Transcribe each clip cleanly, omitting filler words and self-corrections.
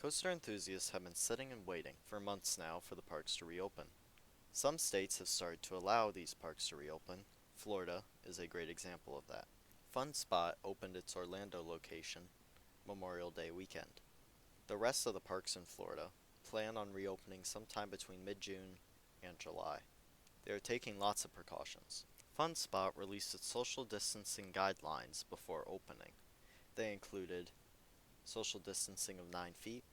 Coaster enthusiasts have been sitting and waiting for months now for the parks to reopen. Some states have started to allow these parks to reopen. Florida is a great example of that. Fun Spot opened its Orlando location Memorial Day weekend. The rest of the parks in Florida plan on reopening sometime between mid-June and July. They are taking lots of precautions. Fun Spot released its social distancing guidelines before opening. They included social distancing of 9 feet,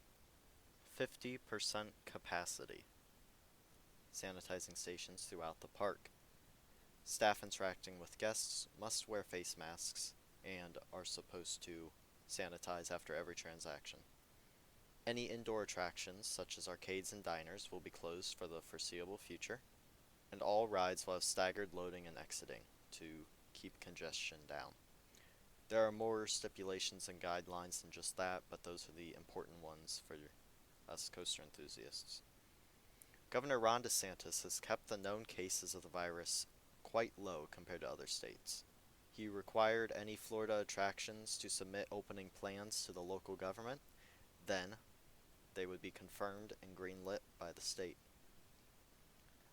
50% capacity, sanitizing stations throughout the park. Staff interacting with guests must wear face masks and are supposed to sanitize after every transaction. Any indoor attractions, such as arcades and diners, will be closed for the foreseeable future, and all rides will have staggered loading and exiting to keep congestion down. There are more stipulations and guidelines than just that, but those are the important ones for us coaster enthusiasts. Governor Ron DeSantis has kept the known cases of the virus quite low compared to other states. He required any Florida attractions to submit opening plans to the local government, then they would be confirmed and greenlit by the state.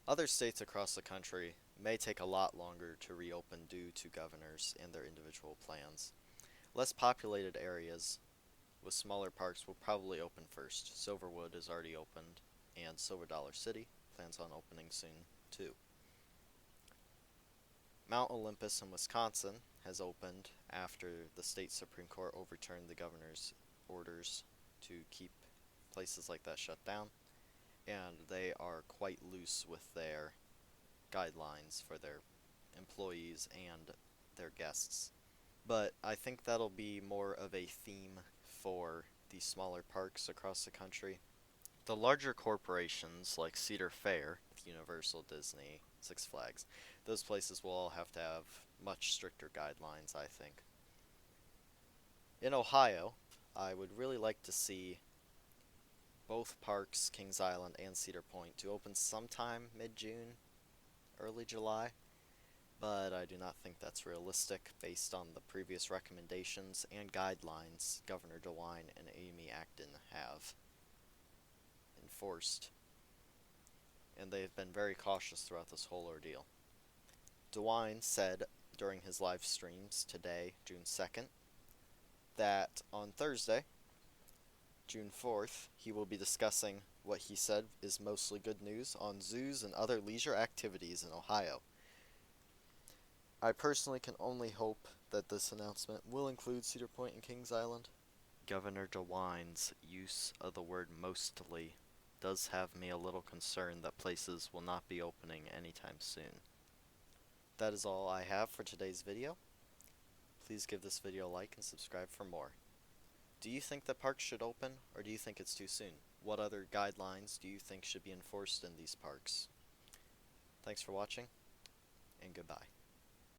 Other states across the country may take a lot longer to reopen due to governors and their individual plans. Less populated areas with smaller parks will probably open first. Silverwood is already opened, and Silver Dollar City plans on opening soon too. Mount Olympus in Wisconsin has opened after the state Supreme Court overturned the governor's orders to keep places like that shut down, and they are quite loose with their guidelines for their employees and their guests. But I think that'll be more of a theme for the smaller parks across the country. The larger corporations like Cedar Fair, Universal, Disney, Six Flags, those places will all have to have much stricter guidelines, I think. In Ohio, I would really like to see both parks, Kings Island and Cedar Point, to open sometime mid-June, early July, but I do not think that's realistic based on the previous recommendations and guidelines Governor DeWine and Amy Acton have enforced, and they have been very cautious throughout this whole ordeal. DeWine said during his live streams today, June 2nd, that on Thursday, June 4th, he will be discussing what he said is mostly good news on zoos and other leisure activities in Ohio. I personally can only hope that this announcement will include Cedar Point and Kings Island. Governor DeWine's use of the word mostly does have me a little concerned that places will not be opening anytime soon. That is all I have for today's video. Please give this video a like and subscribe for more. Do you think the parks should open, or do you think it's too soon? What other guidelines do you think should be enforced in these parks? Thanks for watching, and goodbye.